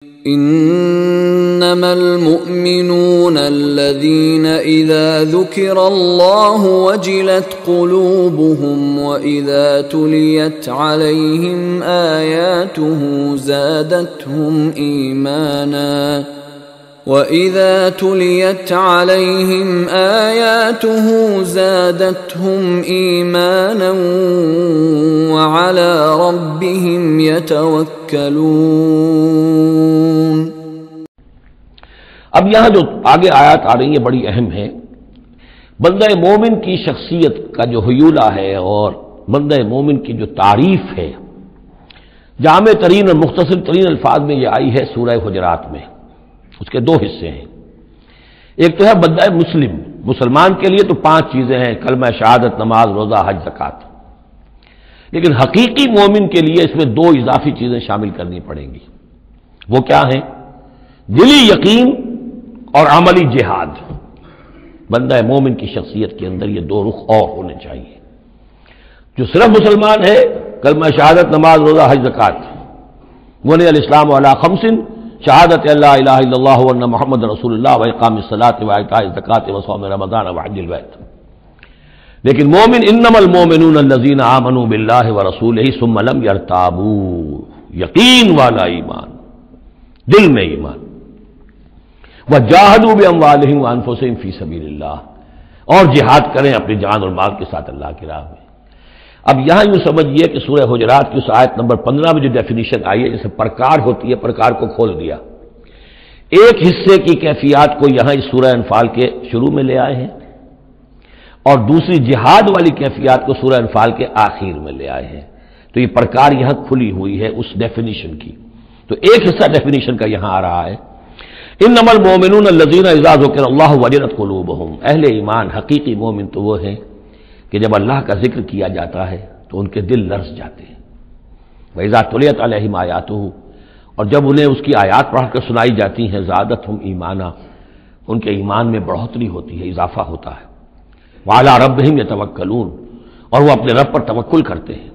انما المؤمنون الذين اذا ذكر الله وجلت قلوبهم واذا تليت عليهم آياته زادتهم ايمانا وَإِذَا تُلِيَتْ عَلَيْهِمْ آيَاتُهُ زَادَتْهُمْ إِيمَانًا وَعَلَى رَبِّهِمْ يَتَوَكَّلُونَ۔ اب یہاں جو آگے آیات آ رہی ہیں بڑی اہم ہے۔ بندہ مومن کی شخصیت کا جو حیولہ ہے اور بندہ مومن کی جو تعریف ہے، جامع ترین اور مختصر ترین الفاظ میں یہ آئی ہے سورہ حجرات میں۔ اس کے دو حصے ہیں، ایک تو ہے بندہ مسلم، مسلمان کے لیے تو 5 چیزیں ہیں، کلمہ شہادت، نماز، روزہ، حج، زکوٰۃ، لیکن حقیقی مومن کے لیے اس میں 2 اضافی چیزیں شامل کرنی پڑیں گی۔ وہ کیا ہیں؟ دلی یقین اور عملی جہاد۔ بندہ مومن کی شخصیت کے اندر یہ 2 رخ اور ہونے چاہیے۔ جو صرف مسلمان ہے، کلمہ شہادت، نماز، روزہ، حج، زکوٰۃ، بنی الاسلام علی 5، شہادت اللہ الہ الا اللہ وان محمد رسول اللہ واقام الصلاۃ وایتاء الزکوٰۃ وصوم رمضان وحج البیت۔ لیکن مومن انما المؤمنون الذین آمنوا باللہ ورسولہ ثم لم یرتابوا، یقین والا ایمان، دل میں ایمان، وجاہدوا باموالہم وانفسہم فی سبیل اللہ، اور جہاد کریں اپنی جان اور مال کے ساتھ اللہ کی راہ میں۔ اب یہاں یوں سمجھیے کہ سورہ حجرات کی اس آیت نمبر 15 میں جو ڈیفینیشن آئی ہے، جیسے پرکار ہوتی ہے، پرکار کو کھول دیا۔ ایک حصے کی کیفیات کو یہاں اس سورہ انفال کے شروع میں لے آئے ہیں، اور دوسری جہاد والی کیفیات کو سورہ انفال کے آخر میں لے آئے ہیں۔ تو یہ پرکار یہاں کھلی ہوئی ہے اس ڈیفینیشن کی۔ تو ایک حصہ ڈیفینیشن کا یہاں آ رہا ہے، انما المؤمنون الذین اذا ذکر اللہ وجلت قلوبہم۔ اہل ایمان، حقیقی مومن تو وہ ہیں کہ جب اللہ کا ذکر کیا جاتا ہے تو ان کے دل لرز جاتے ہیں۔ وَإِذَا تُلِيَتْ عَلَيْهِمْ آيَاتُهُ، اور جب انہیں اس کی آیات پڑھ کر سنائی جاتی ہیں، زادتہم ایمانا، ان کے ایمان میں بڑھوتری ہوتی ہے، اضافہ ہوتا ہے۔ وَعَلَىٰ رَبِّهِمْ يَتَوَكَّلُونَ، اور وہ اپنے رب پر توکل کرتے ہیں۔